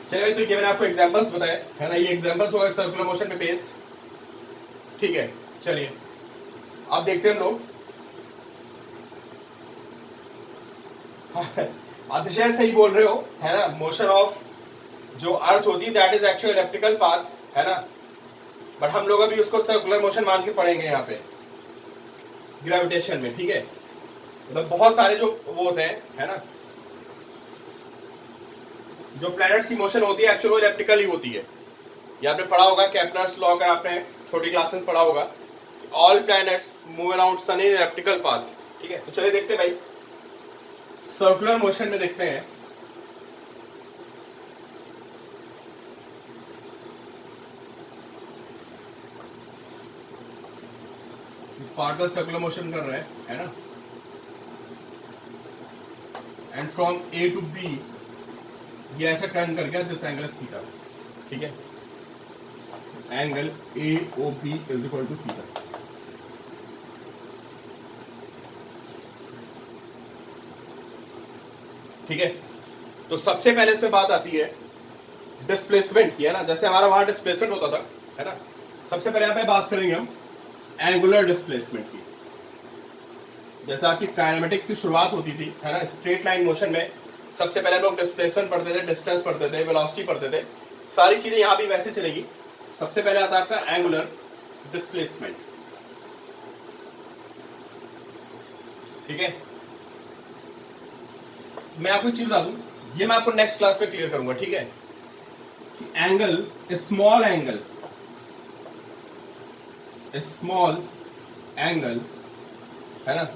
चलिए तो ये मैंने आपको एग्जांपल्स बताए है ना, ये एग्जांपल्स होगा सर्कुलर मोशन में बेस्ड। ठीक है, चलिए अब देखते हैं हम लोग। अतिशय सही बोल रहे हो है ना, मोशन ऑफ जो अर्थ होती है that is actual elliptical path है ना, बट हम लोग अभी उसको सर्कुलर मोशन मान के पढ़ेंगे यहाँ पे ग्रेविटेशन में। ठीक है, मतलब बहुत सारे जो वो होते हैं है ना, जो प्लैनेट्स की मोशन होती है एक्चुअल वो इलेप्टिकल ही होती है। ये आपने पढ़ा होगा केप्लर्स लॉ, अगर आपने छोटी क्लास में पढ़ा होगा, all planets move around sun in elliptical path. ठीक है, तो चलिए देखते हैं भाई सर्कुलर मोशन में देखते हैं। पार्टिकल सर्कुलर मोशन कर रहे हैं है ना, and from A to B ये ऐसा टर्न कर गया, दिस एंगल इज थीटा। ठीक है, angle A O B is equal to theta. ठीक है, तो सबसे पहले इसमें बात आती है डिस्प्लेसमेंट की है ना, जैसे हमारा वहां डिस्प्लेसमेंट होता था है ना, सबसे पहले यहाँ पे बात करेंगे हम एंगुलर डिस्प्लेसमेंट की। जैसे आपकी काइनेमेटिक्स की शुरुआत होती थी है ना, स्ट्रेट लाइन मोशन में सबसे पहले लोग डिस्प्लेसमेंट पढ़ते थे, डिस्टेंस पढ़ते थे, वेलोसिटी पढ़ते थे, सारी चीजें यहाँ भी वैसे चलेगी। सबसे पहले आता है आपका एंगुलर डिस्प्लेसमेंट। ठीक है, मैं आपको एक चीज बता दूं, ये मैं आपको नेक्स्ट क्लास में क्लियर करूंगा। ठीक है, एंगल स्मॉल एंगल है ना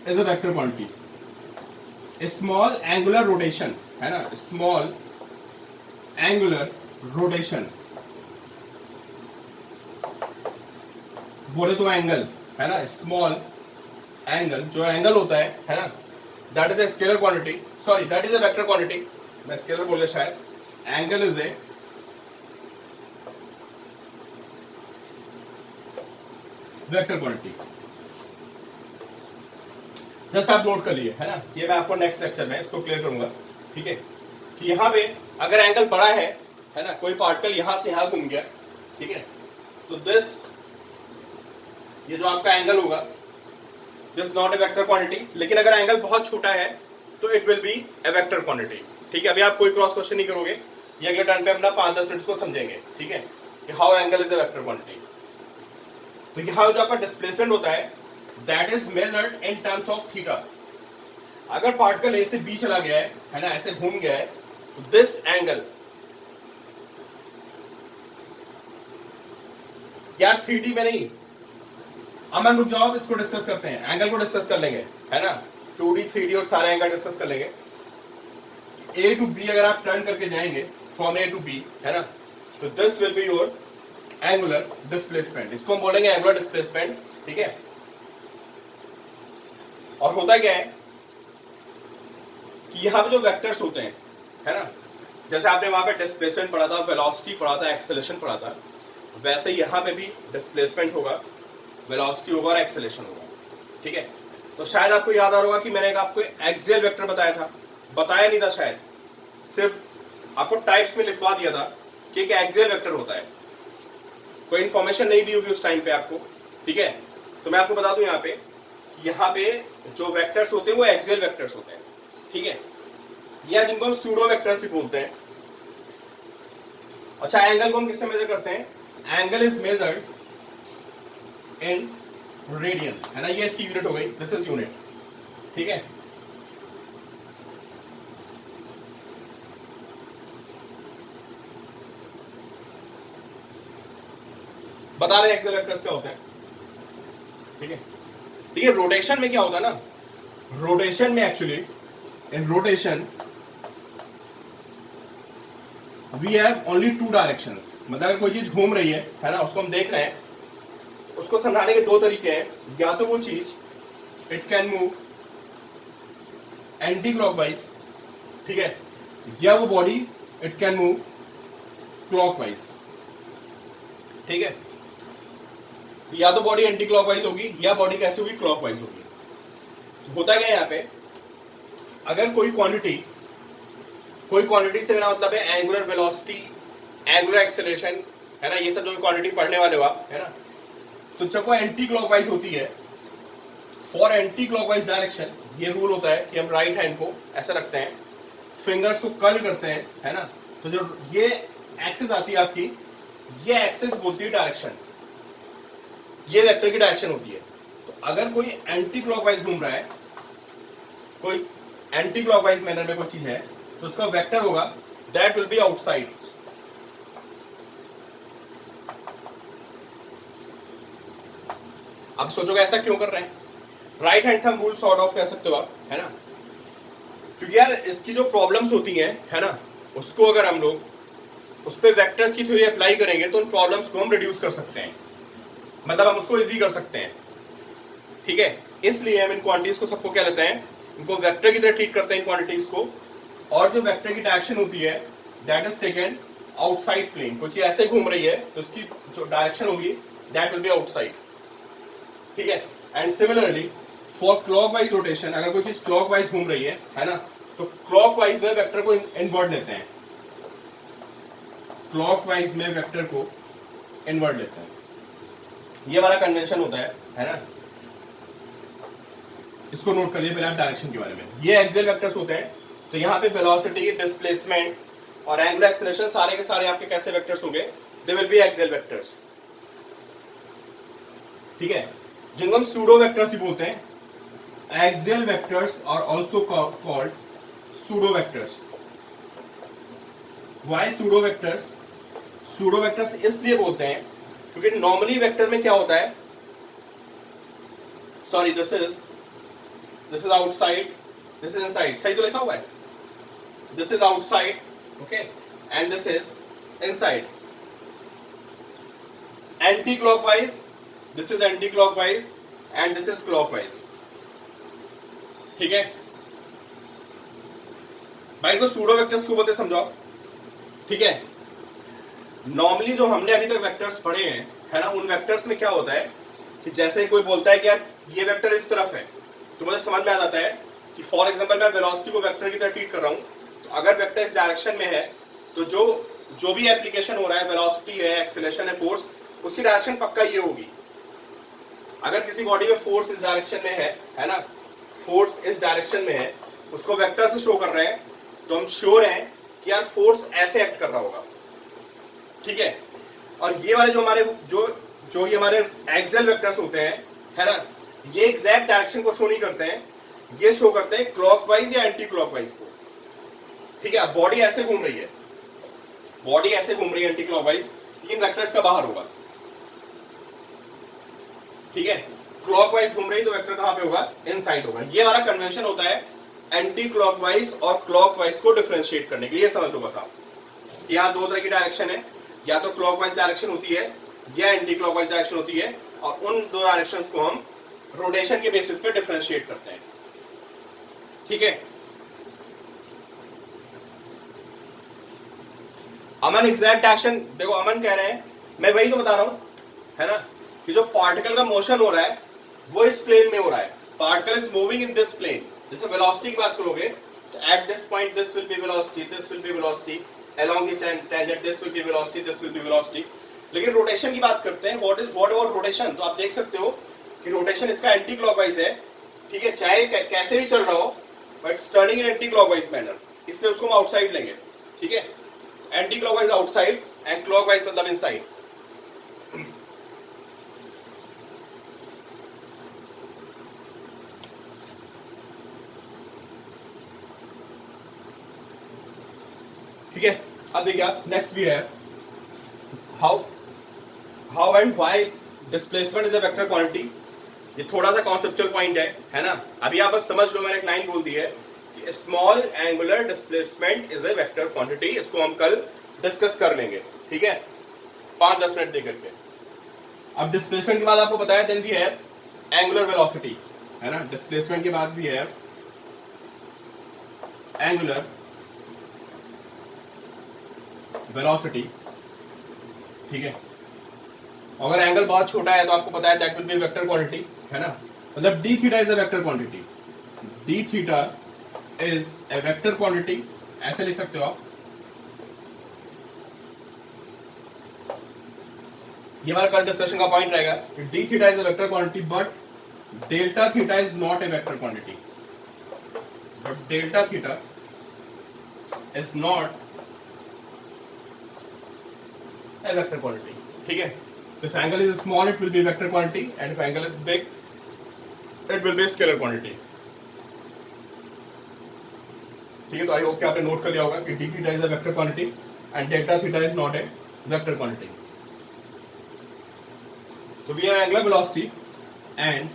is a vector quantity. Small angular rotation है ना, स्मॉल एंगुलर रोटेशन बोले तो एंगल है ना, स्मॉल एंगल जो एंगल होता है ना, that is a scalar quantity, sorry that is a vector quantity, मैं स्केलर बोल गया शायद, angle is a vector quantity. जैसे आप नोट कर लिए है ना, ये मैं आपको नेक्स्ट लेक्चर में इसको क्लियर करूंगा। ठीक है, कि यहाँ पे अगर एंगल बड़ा है ना, कोई पार्टिकल यहां से यहां घूम गया, ठीक है, तो दिस ये जो आपका एंगल होगा this not a vector quantity, लेकिन अगर एंगल बहुत छोटा है तो it will be A vector quantity. ठीक है, अभी आप कोई क्रॉस क्वेश्चन नहीं करोगे, ये अगले टर्न पे हम 5-10 मिनट को समझेंगे। ठीक है, कि how angle is a vector quantity. तो यहाँ जो आपका डिस्प्लेसमेंट होता है that is measured in terms of theta. अगर पार्टिकल ए से बी चला गया है ना, ऐसे घूम गया है, तो दिस एंगल, यार 3D में नहीं, अब हम रुक जाओ, इसको डिस्कस करते हैं, एंगल को डिस्कस कर लेंगे है ना, 2D 3D और सारे एंगल डिस्कस कर लेंगे। ए टू बी अगर आप टर्न करके जाएंगे फ्रॉम ए टू बी है ना, तो this will be your angular displacement, इसको हम बोलेंगे एंगुलर डिस्प्लेसमेंट। ठीक है, और होता क्या है कि यहां पे जो वेक्टर्स होते हैं है ना, जैसे आपने वहां पे डिस्प्लेसमेंट पढ़ा था, वेलोसिटी पढ़ा था, एक्सेलरेशन पढ़ा था, वैसे यहां पे भी डिस्प्लेसमेंट होगा, वेलोसिटी होगा और एक्सेलरेशन होगा। ठीक है, तो शायद आपको याद आ रहा होगा कि मैंने आपको एक्सियल वेक्टर बताया था, बताया नहीं था शायद, सिर्फ आपको टाइप्स में लिखवा दिया था कि एक एक्सियल वेक्टर होता है, कोई इंफॉर्मेशन नहीं दी होगी उस टाइम पे आपको। ठीक है, तो मैं आपको बता दूं यहाँ पे कि यहाँ पे जो वेक्टर्स होते हैं वो एक्सियल वेक्टर्स होते हैं। ठीक है, या जिनको हम सूडो वेक्टर्स भी बोलते हैं। अच्छा, एंगल को हम किससे मेजर करते हैं, angle is measured in radian है ना, ये इसकी यूनिट हो गई, दिस इज यूनिट। ठीक है, बता रहे एक्सियल वेक्टर्स क्या होते हैं। ठीक है, ठीक है, रोटेशन में क्या होता है ना, रोटेशन में actually in rotation we have only 2 directions, मतलब अगर कोई चीज घूम रही है ना, उसको हम देख रहे हैं, उसको समझाने के 2 तरीके हैं, या तो वो चीज it can move anti clockwise, ठीक है, या वो body it can move clockwise. ठीक है, तो या तो बॉडी एंटी क्लॉकवाइज होगी या बॉडी कैसे होगी, क्लॉकवाइज होगी। तो होता क्या है यहाँ पे, अगर कोई क्वांटिटी कोई क्वांटिटी से मेरा मतलब है एंगुलर वेलोसिटी, एंगुलर एक्सेलरेशन, है ना, ये सब जो क्वांटिटी पढ़ने वाले हो आप, है ना। तो जब वो एंटी क्लॉकवाइज होती है, फॉर एंटी क्लॉकवाइज डायरेक्शन ये रूल होता है कि हम राइट हैंड को ऐसा रखते हैं, फिंगर्स को कर्ल करते हैं, है ना। तो जो ये एक्सिस आती है आपकी, ये एक्सिस बोलती है डायरेक्शन, ये वेक्टर की डायरेक्शन होती है। तो अगर कोई एंटी क्लॉकवाइज घूम रहा है, कोई एंटी क्लॉकवाइज मैनर में कोई चीज है, तो उसका वेक्टर होगा दैट विल बी आउटसाइड। अब सोचोगे ऐसा क्यों कर रहे हैं? Right hand thumb rule sort of कह सकते हो आप, है ना। क्योंकि यार इसकी जो प्रॉब्लम्स होती हैं, है ना, उसको अगर हम लोग उस पर वेक्टर्स की थ्योरी अप्लाई करेंगे तो उन प्रॉब्लम्स को हम रिड्यूस कर सकते हैं, मतलब हम उसको इजी कर सकते हैं, ठीक है। इसलिए हम इन क्वांटिटीज को सबको क्या लेते हैं, इनको वेक्टर की तरह ट्रीट करते हैं इन क्वांटिटीज को। और जो वेक्टर की डायरेक्शन होती है that is taken outside plane. कुछ ऐसे घूम रही है तो उसकी जो डायरेक्शन होगी दैट विल बी आउटसाइड, ठीक है। And similarly for clockwise rotation, अगर कोई चीज क्लॉकवाइज घूम रही है ना, तो क्लॉकवाइज में वेक्टर को इनवर्ट लेते हैं, क्लॉकवाइज में वेक्टर को इनवर्ट लेते हैं। ये हमारा कन्वेंशन होता है ना। इसको नोट करिए पहले आप डायरेक्शन के बारे में। ये एक्सियल वेक्टर्स होते हैं, तो यहाँ पे वेलोसिटी, डिस्प्लेसमेंट और एंगुलर एक्सेलरेशन सारे के सारे आपके कैसे वेक्टर्स होंगे, they will be axial vectors, ठीक है, जिनको हम सूडो वेक्टर्स भी बोलते हैं। Axial vectors are also called pseudo vectors. Why pseudo vectors? Pseudo vectors इसलिए बोलते हैं क्योंकि नॉर्मली वेक्टर में क्या होता है, sorry this is outside, this is inside, सही तो लिखा हुआ है, this is outside, okay, and this is inside. Anti clockwise, this is anti clockwise and this is clockwise, ठीक है भाई। तो सूडो वेक्टर्स को बोलते समझाओ, ठीक है। नॉर्मली जो हमने अभी तक वेक्टर्स पढ़े हैं, है ना, उन वेक्टर्स में क्या होता है कि जैसे कोई बोलता है कि यार ये वेक्टर इस तरफ है, तो मुझे समझ में आ जाता है कि फॉर एग्जांपल मैं वेलोसिटी को वेक्टर की तरह ट्रीट कर रहा हूं, तो अगर वेक्टर इस डायरेक्शन में है तो जो भी एप्लीकेशन हो रहा है, वेलोसिटी है, एक्सेलरेशन है, फोर्स, उसकी डायरेक्शन पक्का ये होगी। अगर किसी बॉडी में फोर्स इस डायरेक्शन में है ना, फोर्स इस डायरेक्शन में है, उसको वेक्टर से शो कर रहे हैं, तो हम श्योर हैं कि यार फोर्स ऐसे एक्ट कर रहा होगा, ठीक है। और ये वाले जो हमारे जो ये हमारे एक्सियल वेक्टर्स होते हैं, है ना, ये एग्जैक्ट डायरेक्शन को शो नहीं करते हैं, ये शो करते हैं क्लॉकवाइज या एंटी क्लॉकवाइज को, ठीक है। बॉडी ऐसे घूम रही है, बॉडी ऐसे घूम रही है एंटी क्लॉकवाइज, ये वेक्टर इसका बाहर होगा, ठीक है। क्लॉकवाइज घूम रही तो वेक्टर कहां पे होगा, इनसाइड होगा। ये हमारा कन्वेंशन होता है एंटी क्लॉकवाइज और क्लॉकवाइज को डिफरेंशिएट करने के लिए। समझ लो बस आप, यहाँ दो तरह की डायरेक्शन है, या तो क्लॉकवाइज डायरेक्शन होती है या एंटी क्लॉकवाइज डायरेक्शन होती है, और उन दो डायरेक्शंस को हम रोटेशन के बेसिस पे डिफरेंशिएट करते हैं, ठीक है। अमन एग्जैक्ट एक्शन, देखो अमन कह रहे हैं, मैं वही तो बता रहा हूं, है ना, कि जो पार्टिकल का मोशन हो रहा है वो इस प्लेन में हो रहा है, particle is moving in this plane. जैसे वेलोसिटी की बात करोगे तो at this point this will be velocity, this will be velocity, along the tangent this will be velocity, this will be velocity। लेकिन रोटेशन की बात करते हैं, what about रोटेशन, तो आप देख सकते हो कि रोटेशन इसका एंटी क्लॉकवाइज है, ठीक है, चाहे कैसे भी चल रहा हो, but turning in anti clockwise manner, इसलिए उसको हम आउटसाइड लेंगे, ठीक है। Anti clockwise outside and clockwise मतलब इनसाइड। ठीक है, अब देखिए आप, नेक्स्ट भी है how and why displacement is a vector quantity. ये थोड़ा सा कॉन्सेप्चुअल पॉइंट है ना। अभी आप बस समझ लो, मैंने एक लाइन बोल दी है कि small angular displacement is a vector quantity. इसको हम कल डिस्कस कर लेंगे, ठीक है, 5-10 मिनट देकर के। अब डिस्प्लेसमेंट के बाद आपको पता है then we have angular velocity, है ना। डिस्प्लेसमेंट के बाद भी है एंगुलर वेलोसिटी, ठीक है। अगर एंगल बहुत छोटा है तो आपको पता है that will B vector quantity, है ना। मतलब D theta is a vector quantity, D theta is a vector quantity ऐसे लिख सकते हो आप, ये हमारा कल डिस्कशन का पॉइंट रहेगा, D theta is a vector quantity but delta theta is not a vector quantity, but delta theta is not a vector quantity. ठीक है, so if angle is small it will be vector quantity and if angle is big it will be scalar quantity. ठीक है, तो I hope कि आपने note कर लिया होगा कि d theta is a vector quantity and delta theta is not a vector quantity. So we have angular velocity and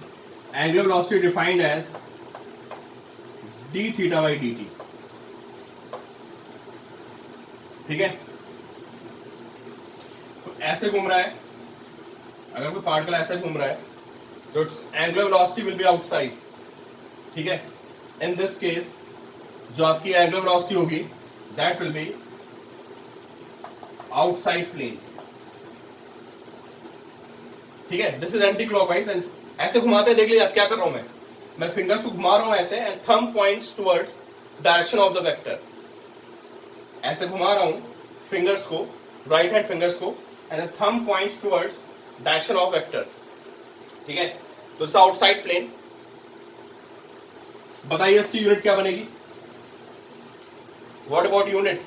angular velocity defined as d theta by dt. ठीक है, ऐसे घूम रहा है, अगर कोई पार्टिकल ऐसे घूम रहा है तो it's angular velocity will be outside. ठीक है, इन दिस केस जो आपकी एंगुलर वेलोसिटी होगी that will be outside plane. ठीक है, this is anti clockwise and ऐसे घुमाते देख लीजिए आप क्या कर रहा हूं मैं फिंगर्स को घुमा रहा हूं ऐसे and thumb points towards direction of the vector. ऐसे घुमा रहा हूं फिंगर्स को, राइट हैंड फिंगर्स को and the thumb points towards direction of vector. ठीक है, तो इट्स आउटसाइड प्लेन. बताइए इसकी यूनिट क्या बनेगी? What about unit?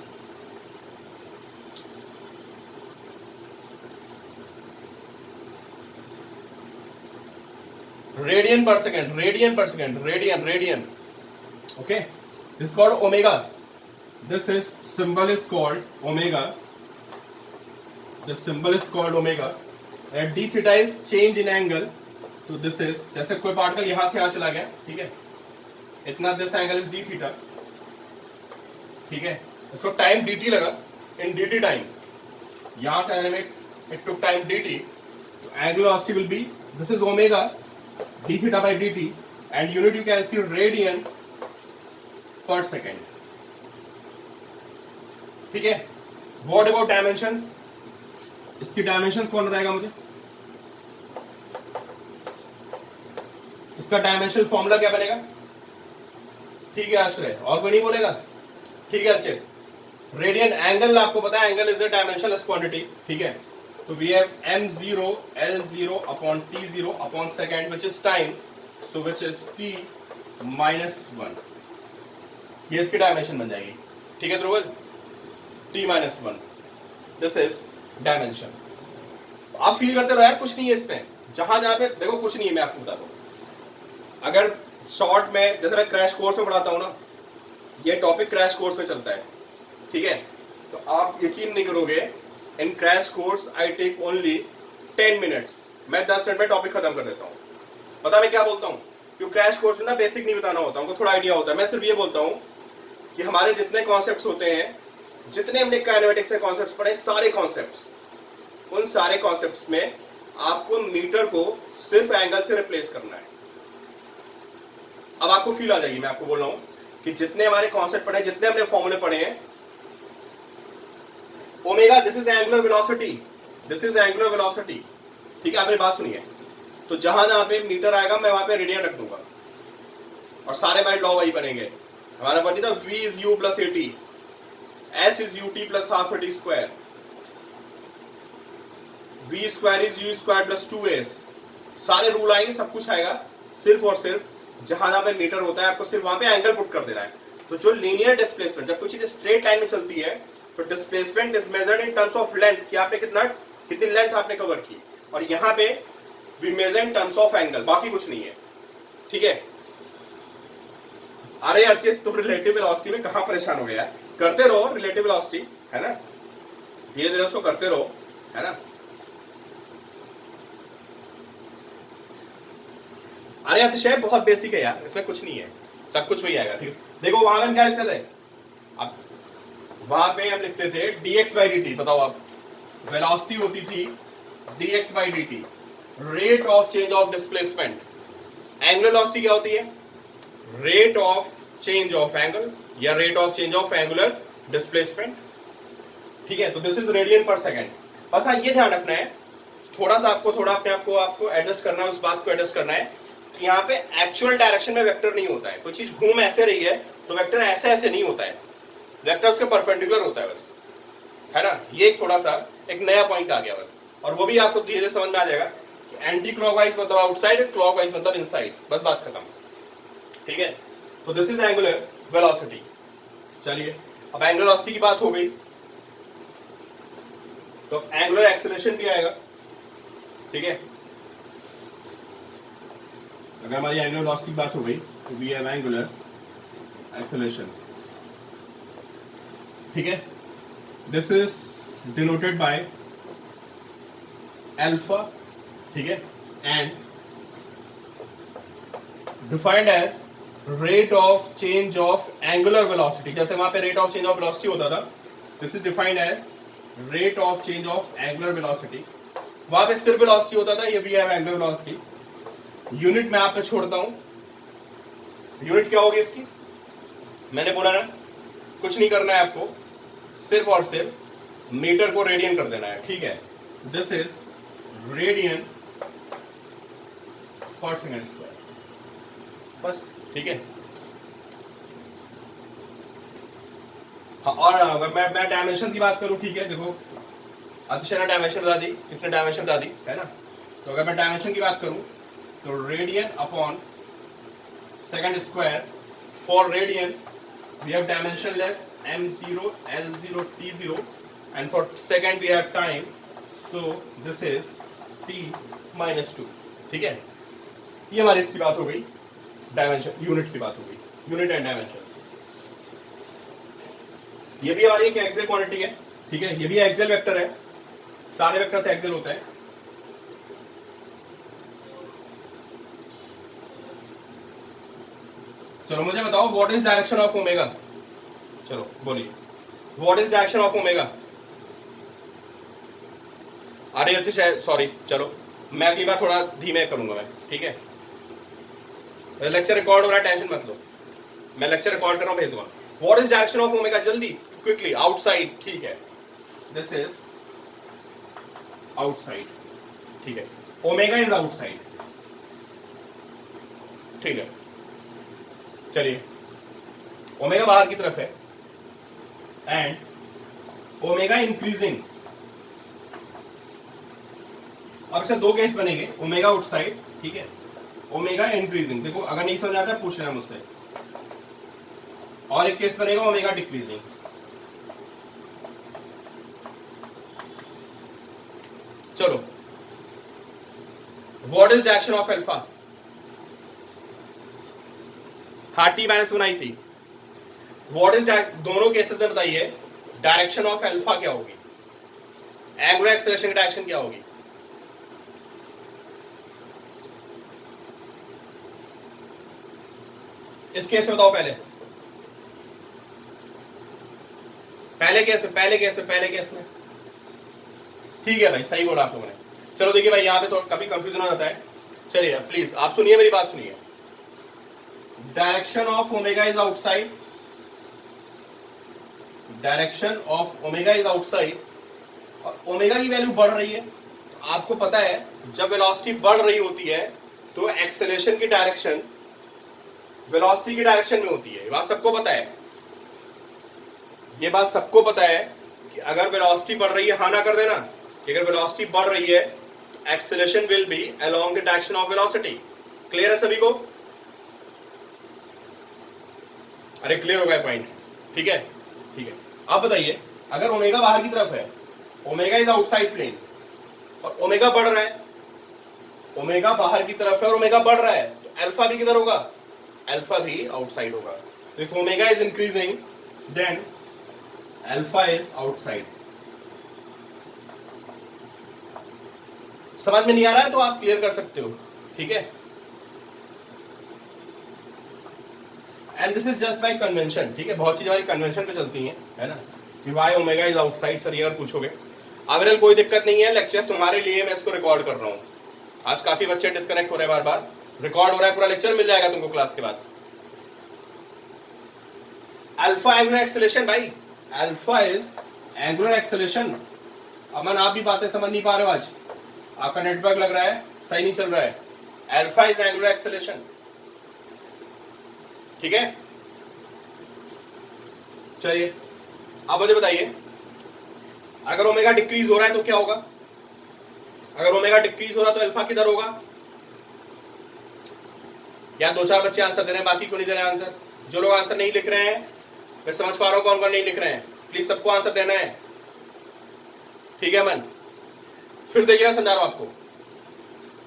रेडियन पर सेकेंड, रेडियन पर second, radian, radian. Okay, this is called omega. This is symbol is called omega. The symbol is called omega and d theta is change in angle. तो this is, जैसे कोई particle यहां से यहां चला गया, ठीक है, इतना this angle is d theta. ठीक है, इसको टाइम dt लगा, in dt टाइम यहां से आने में it took time dt. तो angular velocity will be, this is omega d theta by dt and unit you can see radian per second. ठीक है, what about dimensions? इसकी dimensions कौन बताएगा मुझे? इसका डायमेंशनल फॉर्मूला क्या बनेगा? ठीक है आश्रय, और कोई नहीं बोलेगा? ठीक है अर्चित. रेडियन एंगल आपको पता है, angle is a dimensionless quantity. ठीक है, तो we have m0 l0 upon t0 upon second which is time, so which is t -1. ये इसकी डायमेंशन बन जाएगी. ठीक है Dhruv, t -1. This is dimension. आप फील करते रहो यार, कुछ नहीं है इसमें. जहां जहां पे देखो कुछ नहीं है, मैं आपको बताता हूं. अगर शॉर्ट में, जैसे मैं क्रैश कोर्स में पढ़ाता हूं ना, ये टॉपिक क्रैश कोर्स में चलता है. ठीक है, तो आप यकीन नहीं करोगे, in crash course I take only 10 minutes. मैं 10 मिनट में टॉपिक खत्म कर देता हूं. पता मैं क्या बोलता हूं? क्योंकि क्रैश कोर्स में ना बेसिक नहीं बताना होता, उनको थोड़ा आइडिया होता है. मैं सिर्फ ये बोलता हूं कि हमारे जितने कॉन्सेप्ट्स होते हैं, जितने हमने काइनेमेटिक्स के कॉन्सेप्ट्स पढ़े, सारे कॉन्सेप्ट्स, उन सारे कॉन्सेप्ट्स में आपको मीटर को सिर्फ एंगल से रिप्लेस करना है. अब आपको फील आ जाएगी, मैं आपको बोल रहा हूं कि जितने हमारे कॉन्सेप्ट पढ़े, जितने हमने फॉर्मूले पढ़े हैं, omega this is angular velocity, this is angular velocity. ठीक है, आपने बात सुनी है. तो जहां जहां पे मीटर आएगा मैं वहां पे रेडियन रख दूंगा और सारे हमारे लॉ वही बनेंगे. हमारा बनी था v is u plus at, s is ut plus half at square, v square is u square plus 2s. सारे रूल आएंगे, सब कुछ आएगा. सिर्फ और सिर्फ जहां जहां पे मीटर होता है आपको सिर्फ वहां पे एंगल पुट कर देना है. तो जो लीनियर डिस्प्लेसमेंट, जब कोई चीज स्ट्रेट लाइन में चलती है तो displacement is measured in terms of length, कि आपने कितनी लेंथ आपने कवर की, और यहाँ पे we measure in terms of angle, बाकी कुछ नहीं है. ठीक है, अरे अर्चित तुम रिलेटिव वेलोसिटी में कहां परेशान हो गया? करते रहो रिलेटिव वेलोसिटी, है ना, धीरे धीरे उसको करते रहो, है ना. अरे अतिशय बहुत बेसिक है यार, इसमें कुछ नहीं है, सब कुछ वही आएगा. ठीक है, देखो वहां पे हम क्या लिखते थे? अब वहां पे हम लिखते थे dx by dt. बताओ आप, वेलोसिटी होती थी dx by dt, rate of change of displacement. Angular velocity क्या होती है? Rate of change of angle या rate of change of angular displacement. ठीक है, तो this is radian per second. बस हाँ, ये ध्यान रखना है, थोड़ा सा आपको थोड़ा अपने आपको एडजस्ट करना है, उस बात को एडजस्ट करना है कि यहाँ पे एक्चुअल डायरेक्शन में वेक्टर नहीं होता है. कोई चीज घूम ऐसे रही है तो वेक्टर ऐसे ऐसे नहीं होता है. वेक्टर उसके परपेंडिकुलर होता है बस, है ना। ये एक थोड़ा सा एक नया पॉइंट आ गया बस, और वो भी आपको धीरे धीरे समझ में आ जाएगा कि एंटी क्लॉकवाइज मतलब आउटसाइड, क्लॉकवाइज मतलब इनसाइड, बस बात खत्म। ठीक है, तो दिस इज एंगुलर वेलोसिटी। चलिए अब एंगुलर वेलोसिटी की बात हो गई, तो एंगुलर एक्सेलरेशन भी आएगा। ठीक है, अगर हमारी एंगुलर वेलोसिटी की बात हो गई तो वी हैव एंगुलर एक्सेलरेशन। ठीक है, this is denoted by alpha. ठीक है, and defined as rate of change of angular velocity. जैसे वहां पे rate of change of velocity होता था, this is defined as rate of change of angular velocity. वहां पे सिर्फ वेलोसिटी होता था, ये भी है एंगुलर वेलोसिटी। यूनिट मैं आप पे छोड़ता हूं, यूनिट क्या होगी इसकी, मैंने बोला ना कुछ नहीं करना है आपको, सिर्फ और सिर्फ मीटर को रेडियन कर देना है। ठीक है, दिस इज रेडियन पर सेकेंड स्क्वायर, बस। ठीक है, हाँ, और अगर मैं डायमेंशन की बात करूं, ठीक है, देखो अतिशय ने डायमेंशन बता दी, किसने डायमेंशन बता दी, है ना। तो अगर मैं डायमेंशन की बात करूं तो radian upon second square, for radian we have dimensionless m0, l0, t0, and for second we have time, so this is t minus 2। ठीक है, ये हमारी इसकी बात हो गई, डायमेंशन यूनिट की बात हो गई, यूनिट एंड डायमेंशन। ये भी हमारी एक एक्सेल क्वांटिटी है। ठीक है, ये भी एक्सेल वेक्टर है, सारे वेक्टर से एक्सेल होता है। चलो मुझे बताओ what is direction of omega, चलो बोलिए what is direction of omega. अरे अतिशय सॉरी, चलो मैं अगली बार थोड़ा धीमे करूंगा मैं। ठीक है, लेक्चर रिकॉर्ड हो रहा है, टेंशन मत लो, मैं लेक्चर रिकॉर्ड कर रहा हूं, भेजूंगा। What is direction of omega, जल्दी क्विकली। आउटसाइड, ठीक है, दिस इज आउटसाइड। ठीक है, ओमेगा इज आउटसाइड। ठीक है, चलिए ओमेगा बाहर की तरफ है एंड ओमेगा इंक्रीजिंग। अब इससे दो केस बनेंगे, ओमेगा आउटसाइड, ठीक है, ओमेगा इंक्रीजिंग। देखो अगर नहीं समझ आता पूछ लेना मुझसे। और एक केस बनेगा ओमेगा डिक्रीजिंग। चलो what is direction of alpha, हाँ टी माइनस बनाई थी। व्हाट इज दोनों केसेस में बताइए डायरेक्शन ऑफ अल्फा क्या होगी, एंगुलर एक्सेलरेशन की डायरेक्शन क्या होगी। इस केस में बताओ, पहले केस में। ठीक है भाई, सही बोला आप लोगों ने। चलो देखिए भाई, यहां पे तो कभी कंफ्यूजन हो जाता है। चलिए प्लीज आप सुनिए, मेरी बात सुनिए। Direction of omega is outside, direction of omega is outside, और ओमेगा की वैल्यू बढ़ रही है। तो आपको पता है जब वेलोसिटी बढ़ रही होती है तो एक्सेलरेशन की डायरेक्शन वेलोसिटी की डायरेक्शन में होती है। ये बात सबको पता है, ये बात सबको पता है कि अगर वेलोसिटी बढ़ रही है, हाँ ना कर देना, कि अगर वेलोसिटी बढ़ रही है तो acceleration will be along the direction of velocity. Clear है सभी को? अरे क्लियर हो गया पॉइंट? ठीक है, ठीक है। अब बताइए, अगर ओमेगा बाहर की तरफ है, ओमेगा इज आउटसाइड प्लेन, और ओमेगा बढ़ रहा है, ओमेगा बाहर की तरफ है और ओमेगा बढ़ रहा है, तो अल्फा भी किधर होगा? अल्फा भी आउटसाइड होगा। तो if omega is increasing then alpha is outside. समझ में नहीं आ रहा है तो आप क्लियर कर सकते हो, ठीक है। And this is just by convention, ठीक है। बहुत चीजें हमारी कन्वेंशन पे चलती हैं, है ना, कि why omega is outside. Sir ये अगर पूछोगे, अगर कोई दिक्कत नहीं है, लेक्चर तुम्हारे लिए मैं इसको रिकॉर्ड कर रहा हूँ। आज काफी बच्चे डिस्कनेक्ट हो रहे हैं, बार बार रिकॉर्ड हो रहा है, पूरा लेक्चर मिल जाएगा तुमको क्लास के बाद। अल्फा एंगुलर एक्सेलरेशन भाई, अल्फा इज एंगुलर एक्सेलरेशन। अमन आप भी बातें समझ नहीं पा रहे हो, आज आपका नेटवर्क लग रहा है सही नहीं चल रहा है। अल्फा इज एंगुलर एक्सेलरेशन, ठीक है। चलिए अब मुझे बताइए, अगर ओमेगा डिक्रीज हो रहा है तो क्या होगा? अगर ओमेगा डिक्रीज हो रहा है तो अल्फा किधर होगा? या 2-4 बच्चे आंसर दे रहे हैं, बाकी क्यों नहीं दे रहे हैं आंसर? जो लोग आंसर नहीं लिख रहे हैं, मैं समझ पा रहा हूं कौन कौन नहीं लिख रहे हैं, प्लीज सबको आंसर देना है, ठीक है मन? फिर देखिएगा, समझा रहा हूं आपको।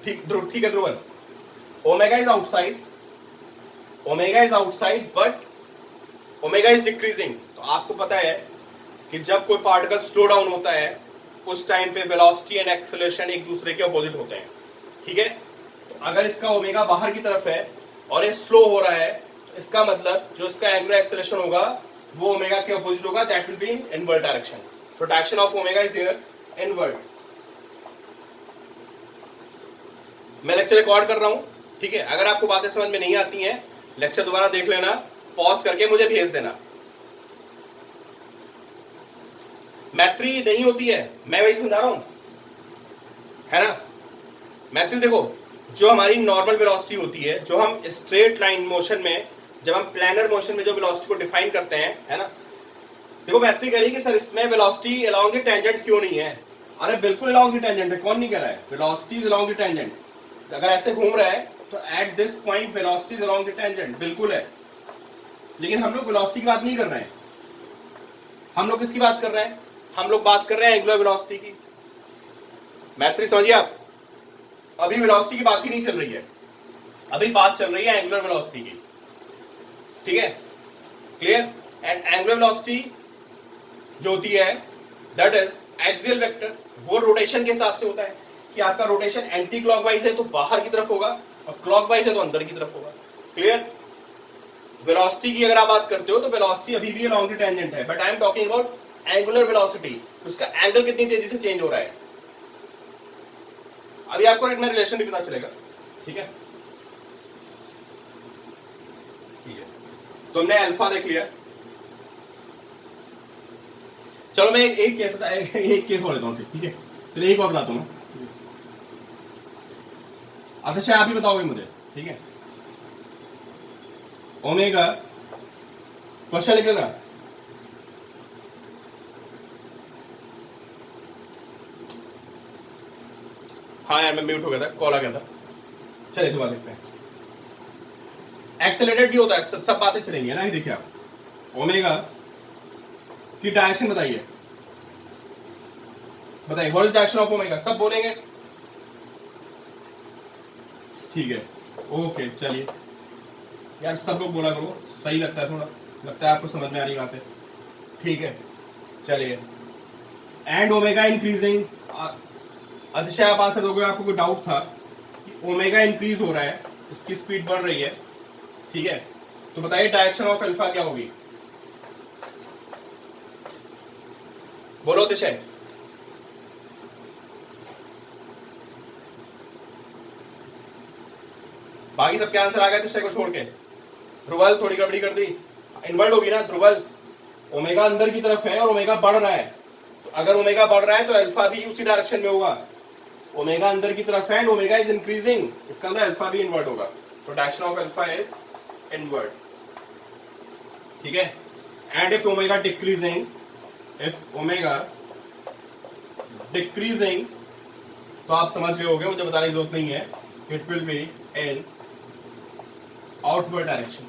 ठीक है Dhruvan, omega is outside, omega is outside but omega is decreasing. तो आपको पता है कि जब कोई पार्टिकल स्लो डाउन होता है उस टाइम पे वेलोसिटी एंड एक्सेलरेशन एक दूसरे के अपोजिट होते हैं, ठीक है? तो अगर इसका ओमेगा बाहर की तरफ है और ये स्लो हो रहा है, तो इसका मतलब जो इसका एंगुलर एक्सेलरेशन होगा वो ओमेगा के अपोजिट होगा, that will be in invert direction. So direction of omega is here invert. मैं लेक्चर रिकॉर्ड कर रहा हूं, ठीक है? अगर आपको बातें समझ में नहीं आती हैं, लेक्चर दोबारा देख लेना, पॉज करके मुझे भेज देना। मैत्री नहीं होती है, मैं वही समझा रहा हूं, है ना? मैत्री देखो, जो हमारी नॉर्मल वेलोसिटी होती है, जो हम स्ट्रेट लाइन मोशन में, जब हम प्लैनर मोशन में जो वेलोसिटी को डिफाइन करते हैं, है ना? देखो मैत्री कह रही कि सर इसमें वेलोसिटी अलोंग द टेंजेंट क्यों नहीं है? अरे बिल्कुल अलोंग द टेंजेंट है, कौन नहीं कह रहा है? Velocity is along the tangent. अगर ऐसे घूम रहा है तो at this point velocity is along the tangent, बिल्कुल है। लेकिन हम लोग वेलोसिटी की बात नहीं कर रहे हैं, हम लोग किसकी बात कर रहे हैं? हम लोग बात कर रहे हैं एंगुलर वेलोसिटी की। मैत्री समझिए आप, अभी वेलोसिटी की बात ही नहीं चल रही है, अभी बात चल रही है एंगुलर वेलोसिटी की, ठीक है? क्लियर? एंड एंगुलर वेलोसिटी जो होती है दैट इज एक्सियल वेक्टर, वो रोटेशन के हिसाब से होता है कि आपका रोटेशन एंटी क्लॉकवाइज है तो बाहर की तरफ होगा और क्लॉकवाइज है तो अंदर की तरफ होगा। क्लियर? वेलोसिटी की अगर आप बात करते हो तो वेलोसिटी अभी भी अलोंग द टेंजेंट है, but I am talking about angular velocity, उसका एंगल कितनी तेजी से चेंज हो रहा है। अभी आपको एक रिलेशन भी पता चलेगा, ठीक है? ठीक है, तुमने अल्फा देख लिया। चलो मैं एक केस और लेता हूँ, ठीक है? चलिए एक और बताता हूँ। अच्छा शायद आप ही बताओगे मुझे, ठीक है? ओमेगा क्वेश्चन लिख लेना। हाँ यार मैं म्यूट हो गया था, कॉल आ गया था। चलिए दोबारा देखते हैं। एक्सेलरेटेड भी होता है, सब बातें चलेंगी, है ना? देखिए आप ओमेगा की डायरेक्शन बताइए, बताइए what is direction of omega, सब बोलेंगे, ठीक है? ओके चलिए यार, सब लोग बोला करो, सही लगता है, थोड़ा लगता है आपको समझ में आ रही बातें, ठीक है? चलिए, एंड ओमेगा इंक्रीजिंग, अतिशय आप आंसर दोगे। आपको कोई डाउट था कि ओमेगा इंक्रीज हो रहा है, इसकी स्पीड बढ़ रही है, ठीक है? तो बताइए डायरेक्शन ऑफ अल्फा क्या होगी? बोलो अतिशय। बाकी सबके आंसर आ गए अतिशय को छोड़ के। ध्रुवल थोड़ी गड़बड़ी कर दी, इनवर्ट होगी ना ध्रुवल, ओमेगा अंदर की तरफ है और ओमेगा बढ़ रहा है, तो अगर ओमेगा बढ़ रहा है तो अल्फा भी उसी डायरेक्शन में होगा। ओमेगा अंदर की तरफ है एंड ओमेगा इज इंक्रीजिंग, इसका मतलब अल्फा भी इनवर्ट होगा, तो direction of alpha is invert, ठीक है? And if omega decreasing, if omega decreasing, तो आप समझ गए होंगे, मुझे बताने की जरूरत नहीं है, it will be in outward direction,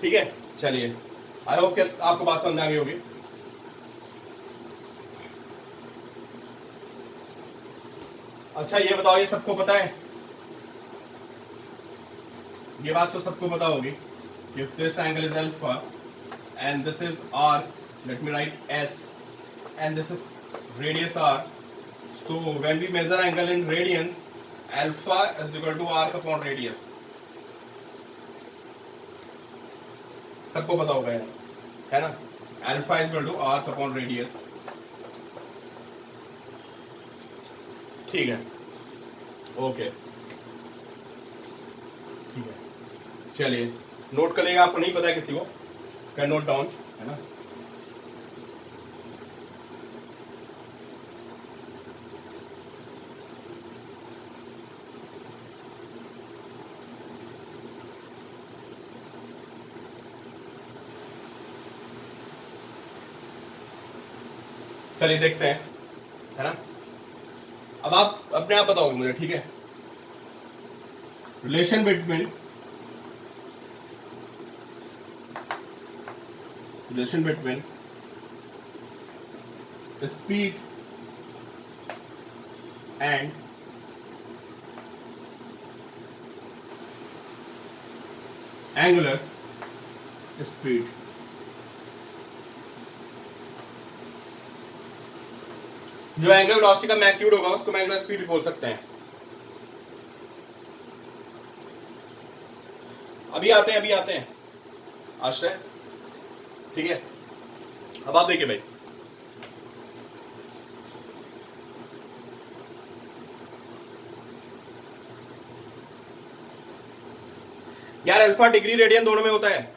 ठीक है? चलिए, आई होप कि आपको बात समझ आ गई होगी। अच्छा ये बताओ, ये सबको पता है, ये बात तो सबको पता होगी, if this angle is alpha and this is r, let me write s, and this is radius r, so when we measure angle in radians, alpha is equal to r upon radius, सबको पता होगा यार, है ना? alpha is equal to r upon radius, ठीक है? Okay ठीक है, चलिए नोट कर लेगा, आपको नहीं पता है किसी को, कैन नोट डाउन, है ना? चलिए देखते हैं, है ना। अब आप अपने आप बताओगे मुझे, ठीक है। Relation between speed and angular speed. जो एंगुलर वेलोसिटी का मैग्नीट्यूड होगा उसको एंगुलर स्पीड भी बोल सकते हैं। अभी आते हैं आश्रय, ठीक है। अब आप देखिए भाई, यार अल्फा डिग्री रेडियन दोनों में होता है,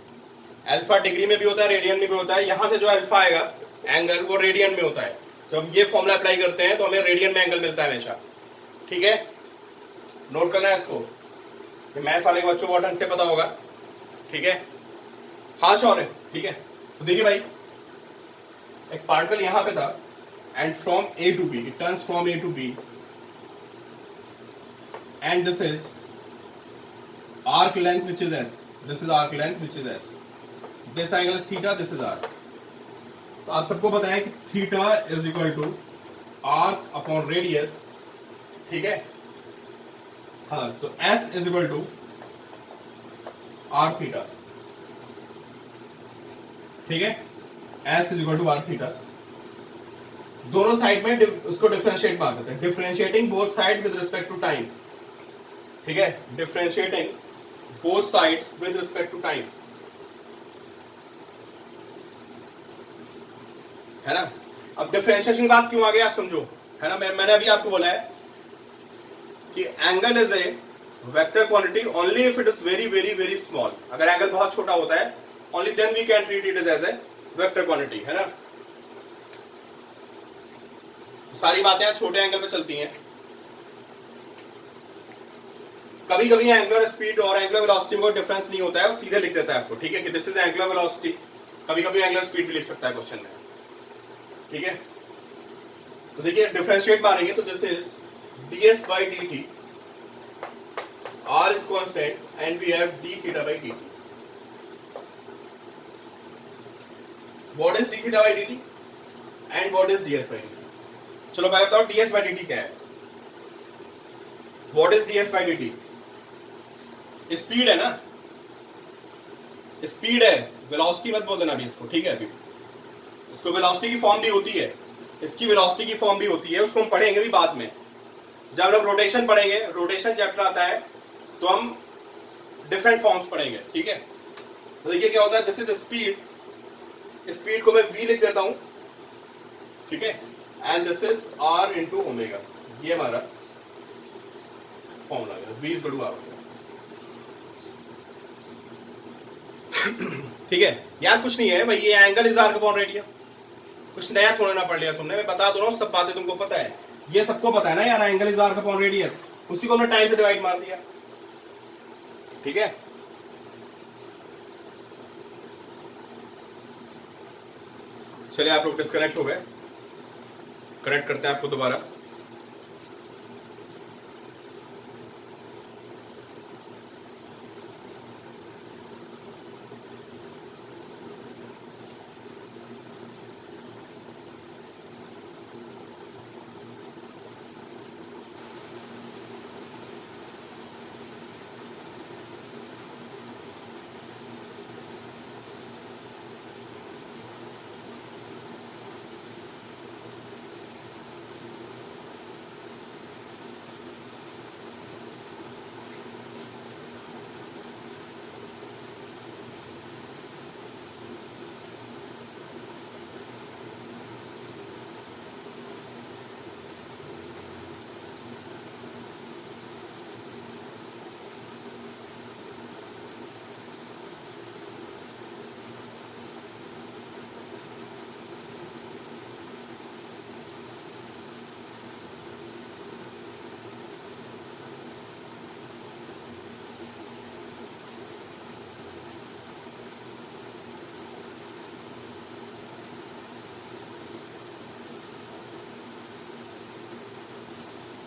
अल्फा डिग्री में भी होता है, रेडियन में भी होता है। यहां से जो अल्फा आएगा एंगल वो रेडियन में होता है। जब ये फॉर्मूला अप्लाई करते हैं तो हमें रेडियन में एंगल मिलता है हमेशा, ठीक है। नोट करना है इसको, मैथ्स वाले के बच्चों को ढंग से पता होगा, ठीक है। हाँ श्योर है, ठीक है। तो देखिए भाई, एक पार्टिकल यहां पे था and from A to B it turns from A to B and this is arc length which is s, this is arc length which is s, this angle is theta, this is r। तो आप सबको पता है कि theta is equal to arc upon radius, ठीक है। हाँ, तो s is equal to R theta, ठीक है। s is equal to R theta. दोनों साइड में उसको डिफरेंशिएट मार देते हैं, differentiating both side with respect to time, ठीक है। Differentiating both sides with respect to time, है ना। अब डिफरेंशिएशन की बात क्यों आ गई आप समझो, है ना। मैंने अभी आपको बोला है कि angle is a vector quantity only if it is very very very small. अगर एंगल बहुत छोटा होता है only then we can treat it as a vector quantity, है ना। सारी बातें छोटे एंगल पे चलती हैं। कभी कभी एंगुलर स्पीड और एंगुलर वेलोसिटी में डिफरेंस नहीं होता है, वो सीधे लिख देता है आपको, ठीक है, कि दिस इज एंगुलर वेलोसिटी। कभी कभी एंगुलर स्पीड भी लिख सकता है क्वेश्चन में, ठीक है। तो देखिए डिफरेंशिएट मारेंगे तो this is ds by dt, r is constant and we have d theta by dt। what is d theta by dt and what is ds by dt? चलो पहले बताओ ds by dt क्या है। what is ds by dt? Speed है ना, speed है, velocity मत बोल देना अभी इसको, ठीक है। अभी इसको वेलोसिटी की फॉर्म भी होती है, इसकी वेलोसिटी की फॉर्म भी होती है, उसको हम पढ़ेंगे भी बाद में जब हम लोग रोटेशन पढ़ेंगे। रोटेशन चैप्टर आता है तो हम डिफरेंट फॉर्म्स पढ़ेंगे, ठीक है। तो देखिए क्या होता है, दिस इज स्पीड, स्पीड को मैं v लिख देता हूं, ठीक है, and this is r into omega. ये हमारा फॉर्मूला है, v is equal to r, ठीक है। यार कुछ नहीं है भाई, ये angle is arc upon radius, कुछ नया थोड़ा ना पढ़ लिया तुमने, मैं बता दो रहा हूं, सब बातें तुमको पता है, ये सबको पता है ना यार। Angle is arc upon radius, उसी को हमने टाइम से डिवाइड मार दिया, ठीक है। चलिए आप लोग डिस्कनेक्ट हो गए, कनेक्ट करते हैं आपको दोबारा।